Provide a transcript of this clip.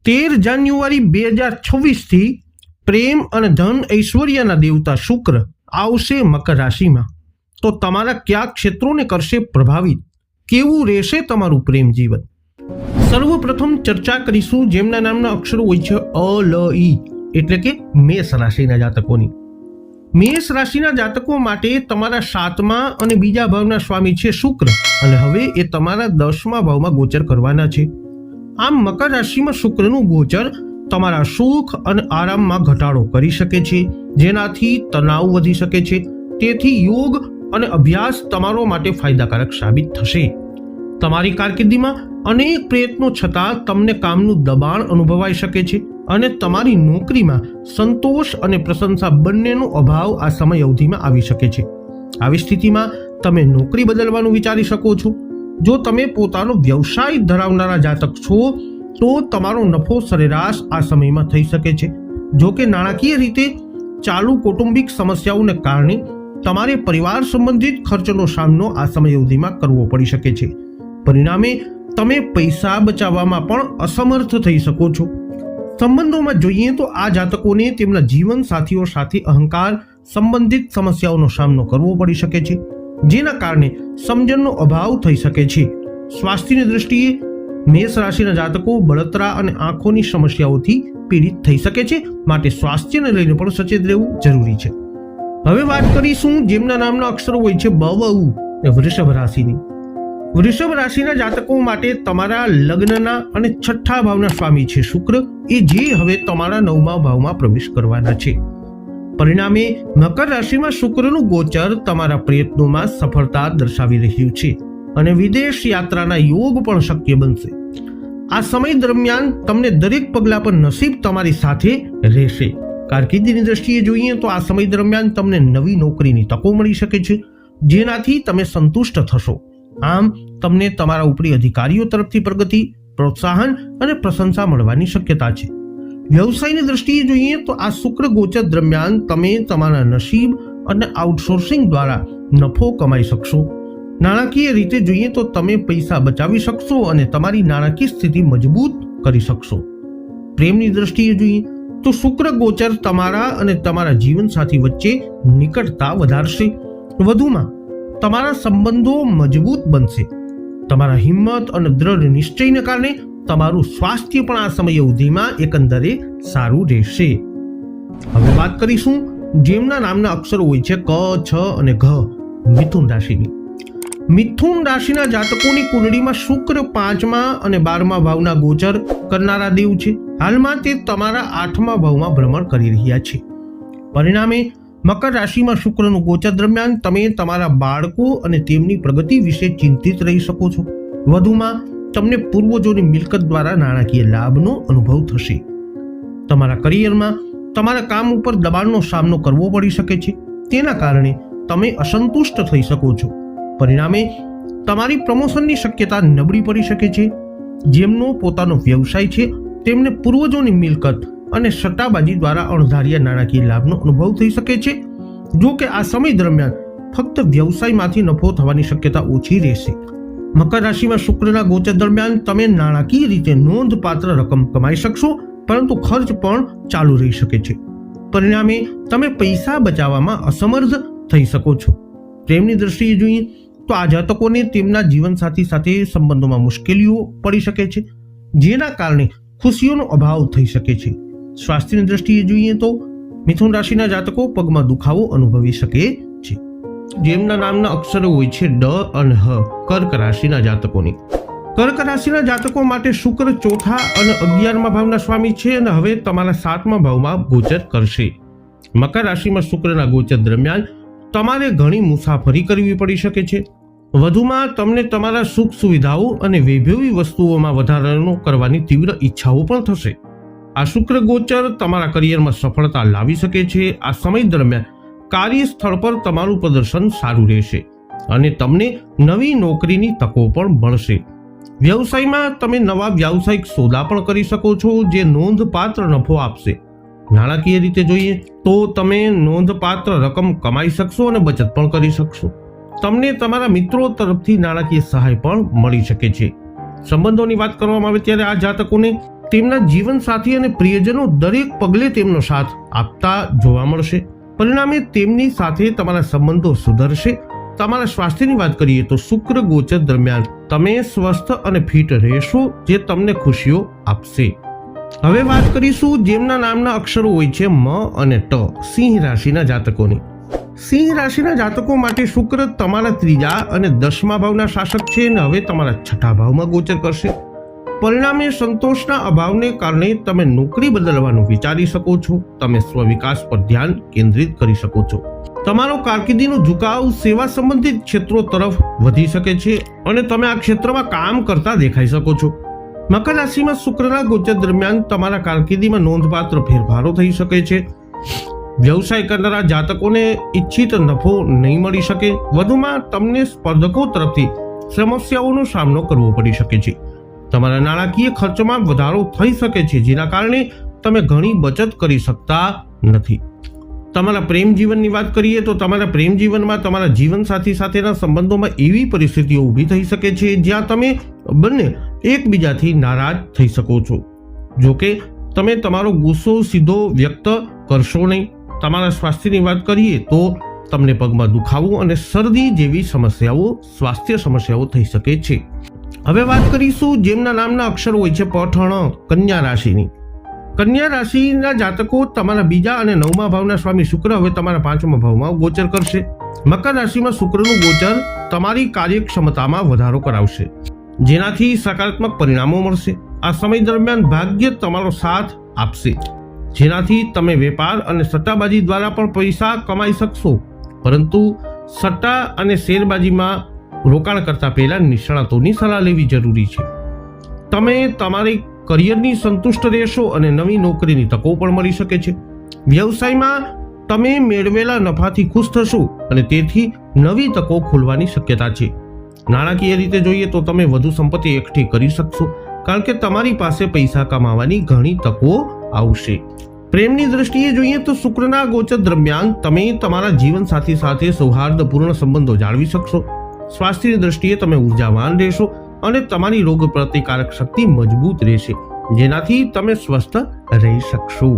13 જાન્યુઆરી 2026 થી પ્રેમ અને ધન ઐશ્વર્યના દેવતા શુક્ર આવશે મકર રાશિમાં. તો તમારા કયા ક્ષેત્રોને કરશે પ્રભાવિત? કેવું રહેશે તમારું પ્રેમ જીવન? સર્વપ્રથમ ચર્ચા કરીશું જેમના નામના અક્ષરો હોય છે અ લ ઈ, એટલે કે મેષ રાશિના જાતકોની. મેષ રાશિના જાતકો માટે તમારા 7મા અને બીજા ભાવના સ્વામી છે શુક્ર, અને હવે એ તમારા 10મા ભાવમાં ગોચર કરવાના છે. આમ મકર રાશિમાં શુક્રનું ગોચર તમારા સુખ અને આરામમાં ઘટાડો કરી શકે છે, જેનાથી તણાવ વધી શકે છે. તેથી યોગ અને અભ્યાસ તમારો માટે ફાયદાકારક સાબિત થશે. તમારી કારકિર્દીમાં અનેક પ્રયત્નો છતાં તમને કામનું દબાણ અનુભવાઈ શકે છે, અને તમારી નોકરીમાં સંતોષ અને પ્રશંસા બંનેનો અભાવ આ સમય અવધિમાં આવી શકે છે. આવી સ્થિતિમાં તમે નોકરી બદલવાનું વિચારી શકો છો. જો તમે પોતાનો વ્યવસાય ધરાવનારા જાતક છો તો તમારો નફો સરેરાશ આ સમયમાં થઈ શકે છે. જો કે નાણાકીય રીતે ચાલુ કૌટુંબિક સમસ્યાઓને કારણે તમારે પરિવાર સંબંધિત ખર્ચનો સામનો આ સમય અવધિમાં કરવો પડી શકે છે. પરિણામે તમે પૈસા બચાવવામાં પણ અસમર્થ થઈ શકો છો. સંબંધોમાં જોઈએ તો આ જાતકોને તેમના જીવન સાથીઓ સાથે અહંકાર સંબંધિત સમસ્યાઓનો સામનો કરવો પડી શકે છે, જેના કારણે સમજણનો અભાવ થઈ શકે છે. સ્વાસ્થ્યની દ્રષ્ટિએ મેષ રાશિના જાતકો બળતરા અને આંખોની સમસ્યાઓથી પીડિત થઈ શકે છે, માટે સ્વાસ્થ્યને લઈને પણ સચેત રહેવું જરૂરી છે. હવે વાત કરીશું જેમના નામના અક્ષરો હોય છે બ વ ઉ, વૃષભ રાશિની. વૃષભ રાશિના જાતકો માટે તમારા લગ્નના અને 6ઠા ભાવના સ્વામી છે શુક્ર, એ જે હવે તમારા 9મા ભાવમાં પ્રવેશ કરવાના છે. પરિણામે મકર રાશિમાં શુક્રનું ગોચર તમારા પ્રયત્નોમાં સફળતા દર્શાવી રહ્યું છે, અને વિદેશ યાત્રાના યોગ પણ શક્ય બનશે. આ સમય દરમિયાન તમને દરેક પગલા પર નસીબ તમારી સાથે રહેશે. કારકિર્દીની દ્રષ્ટિએ જોઈએ તો આ સમય દરમિયાન તમને નવી નોકરીની તકો મળી શકે છે, જેનાથી તમે સંતુષ્ટ થશો. આમ તમને તમારા ઉપરી અધિકારીઓ તરફથી પ્રગતિ, પ્રોત્સાહન અને પ્રશંસા મળવાની શક્યતા છે. વ્યવસાયની દ્રષ્ટિએ જોઈએ તો આ શુક્ર ગોચર દરમિયાન તમે તમારા નસીબ અને આઉટસોર્સિંગ દ્વારા નફો કમાઈ શકશો. નાણાકીય રીતે જોઈએ તો તમે પૈસા બચાવી શકશો અને તમારી નાણાકીય સ્થિતિ મજબૂત કરી શકશો. પ્રેમની દ્રષ્ટિએ જોઈએ તો શુક્ર ગોચર તમારા અને તમારા જીવનસાથી વચ્ચે નિકટતા વધારશે. વધુમાં તમારા સંબંધો મજબૂત બનશે. તમારા હિંમત અને દ્રઢ નિશ્ચયને કારણે તમારું સ્વાસ્થ્ય પણ આ સમય અવધિમાં એકંદરે સારું રહેશે. હવે વાત કરીશું જેમના નામના અક્ષરો હોય છે ક, છ અને ઘ, મિથુન રાશિની. મિથુન રાશિના જાતકોની કુંડળીમાં શુક્ર 5મા અને 12મા ભાવના ગોચર કરનારા દેવ છે. હાલમાં તે તમારા 8મા ભાવમાં ભ્રમણ કરી રહ્યા છે. પરિણામે મકર રાશિમાં શુક્રનું ગોચર દરમિયાન તમે તમારા બાળકો અને તેમની પ્રગતિ વિશે ચિંતિત રહી શકો છો. વધુમાં તમને પૂર્વજોની મિલકત દ્વારા નાણાકીય લાભનો અનુભવ થશે. તમારા કરિયરમાં તમારા કામ ઉપર દબાણનો સામનો કરવો પડી શકે છે, તેના કારણે તમે અસંતુષ્ટ થઈ શકો છો. પરિણામે તમારી પ્રમોશનની શક્યતા નબળી પડી શકે છે. જેમનો પોતાનો વ્યવસાય છે તેમને પૂર્વજોની મિલકત અને સટ્ટાબાજી દ્વારા અણધાર્યા નાણાકીય લાભનો અનુભવ થઈ શકે છે. જો કે આ સમય દરમિયાન ફક્ત વ્યવસાયમાંથી નફો થવાની શક્યતા ઓછી રહેશે. મકર રાશિમાં શુક્રના ગોચર દરમિયાન તમે નાણાકીય રીતે નોંધપાત્ર રકમ કમાઈ શકશો, પરંતુ ખર્ચ પણ ચાલુ રહી શકે છે. પરિણામે તમે પૈસા બચાવવામાં અસમર્થ થઈ શકો છો. પ્રેમની દ્રષ્ટિએ જોઈએ તો આ જાતકોને તેમના જીવનસાથી સાથે સંબંધોમાં મુશ્કેલીઓ પડી શકે છે, જેના કારણે ખુશીઓનો અભાવ થઈ શકે છે. સ્વાસ્થ્યની દ્રષ્ટિએ જોઈએ તો મિથુન રાશિના જાતકો પગમાં દુખાવો અનુભવી શકે છે. જેમના નામના અક્ષરો હોય છે ડ અને હ, કર્ક રાશિના જાતકોની. કર્ક રાશિના જાતકો માટે શુક્ર 4થા અને 11મા ભાવના સ્વામી છે, અને હવે તમારા 7મા ભાવમાં ગોચર કરશે. મકર રાશિમાં શુક્રના ગોચર દરમિયાન તમારે ઘણી મુસાફરી કરવી પડી શકે છે. વધુમાં તમને તમારા સુખ સુવિધાઓ અને વૈભવી વસ્તુઓમાં વધારો કરવાની તીવ્ર ઈચ્છાઓ પણ થશે. આ શુક્ર ગોચર તમારા કરિયરમાં સફળતા લાવી શકે છે. આ સમય દરમિયાન કાર્યસ્થળ પર તમારું પ્રદર્શન સારું રહેશે, અને તમને નવી નોકરીની તકો પણ મળશે. વ્યવસાયમાં તમે નવા વ્યાવસાયિક સોદા પણ કરી શકો છો, જે નોંધપાત્ર નફો આપશે. નાણાકીય રીતે જોઈએ તો તમે નોંધપાત્ર રકમ કમાઈ શકશો અને બચત પણ કરી શકશો. તમને તમારા મિત્રો તરફથી નાણાકીય સહાય પણ મળી શકે છે. સંબંધોની વાત કરવામાં આવે ત્યારે આ જાતકોને તેમના જીવનસાથી અને પ્રિયજનો દરેક પગલે તેમનો સાથ આપતા જોવા મળશે. પરિણામે તેમની સાથે તમારા સંબંધો સુધરશે. તમારા સ્વાસ્થ્યની વાત કરીએ તો શુક્ર ગોચર દરમિયાન તમે સ્વસ્થ અને ફિટ રહેશો, જે તમને ખુશીઓ આપશે. હવે વાત કરીશું જેમના નામના અક્ષરો હોય છે મ અને ટ, સિંહ રાશિના જાતકોની. સિંહ રાશિના જાતકો માટે શુક્ર તમારા 3જા અને 10મા ભાવના શાસક છે અને હવે તમારા 6ઠા ભાવમાં ગોચર કરશે. પરિણામે સંતોષના અભાવને કારણે તમે નોકરી બદલવાનું વિચારી શકો છો. તમે સ્વવિકાસ પર ધ્યાન કેન્દ્રિત કરી શકો છો. તમારો કારકિર્દીનો ઝુકાવ સેવા સંબંધિત ક્ષેત્રો તરફ વધી શકે છે અને તમે આ ક્ષેત્રમાં કામ કરતા દેખાઈ શકો છો. મકર રાશિમાં શુક્રના ગોચર દરમિયાન તમારા કારકિર્દીમાં નોંધપાત્ર ફેરફારો થઈ શકે છે. વ્યવસાય કરનારા જાતકોને ઈચ્છિત નફો નહીં મળી શકે. વધુમાં તમને સ્પર્ધકો તરફથી સમસ્યાઓનો સામનો કરવો પડી શકે છે. તમારા નાણાકીય ખર્ચમાં વધારો થઈ શકે છે, જેના કારણે તમે ઘણી બચત કરી શકતા નથી. તમારા પ્રેમ જીવનની વાત કરીએ તો તમારા પ્રેમ જીવનમાં તમારા જીવનસાથી સાથેના સંબંધોમાં એવી પરિસ્થિતિઓ ઊભી થઈ શકે છે જ્યાં તમે બંને એકબીજાથી નારાજ થઈ શકો છો. જોકે તમે તમારો ગુસ્સો સીધો વ્યક્ત કરશો નહીં. તમારા સ્વાસ્થ્યની વાત કરીએ તો તમને પગમાં દુખાવો અને શરદી જેવી સ્વાસ્થ્ય સમસ્યાઓ થઈ શકે છે. હવે વાત કરીશું જેમના નામના અક્ષરો હોય છે પઠણ, કન્યા રાશિની. કન્યા રાશિના જાતકો તમારા 2જા અને 9મા ભાવના સ્વામી શુક્ર હવે તમારા 5મા ભાવમાં ગોચર કરશે. મકર રાશિમાં શુક્રનું ગોચર તમારી કાર્યક્ષમતામાં વધારો કરાવશે, જેનાથી સકારાત્મક પરિણામો મળશે. આ સમય દરમિયાન ભાગ્ય તમારો સાથ આપશે, જેનાથી તમે વેપાર અને સટ્ટાબાજી દ્વારા પણ પૈસા કમાઈ શકશો. પરંતુ સટ્ટા અને શેરબાજીમાં રોકાણ કરતા પહેલા નિષ્ણાતોની સલાહ લેવી જરૂરી છે. તમે તમારી કરિયરની સંતુષ્ટ રહેશો અને નવી નોકરીની તકો પણ મળી શકે છે. વ્યવસાયમાં તમે મેળવેલા નફાથી ખુશ થશો અને તેથી નવી તકો ખોલવાની શક્યતા છે. નાણાકીય રીતે જોઈએ તો તમે વધુ સંપત્તિ એકઠી કરી શકશો, કારણ કે તમારી પાસે પૈસા કમાવાની ઘણી તકો આવશે. પ્રેમની દ્રષ્ટિએ જોઈએ તો શુક્રના ગોચર દરમિયાન તમે તમારા જીવનસાથી સાથે સૌહાર્દપૂર્ણ સંબંધો જાળવી શકશો. સ્વાસ્થ્યની દ્રષ્ટિએ તમે ઉર્જાવાન રહેશો અને તમારી રોગ પ્રતિકારક શક્તિ મજબૂત રહેશે, જેનાથી તમે સ્વસ્થ રહી શકશો.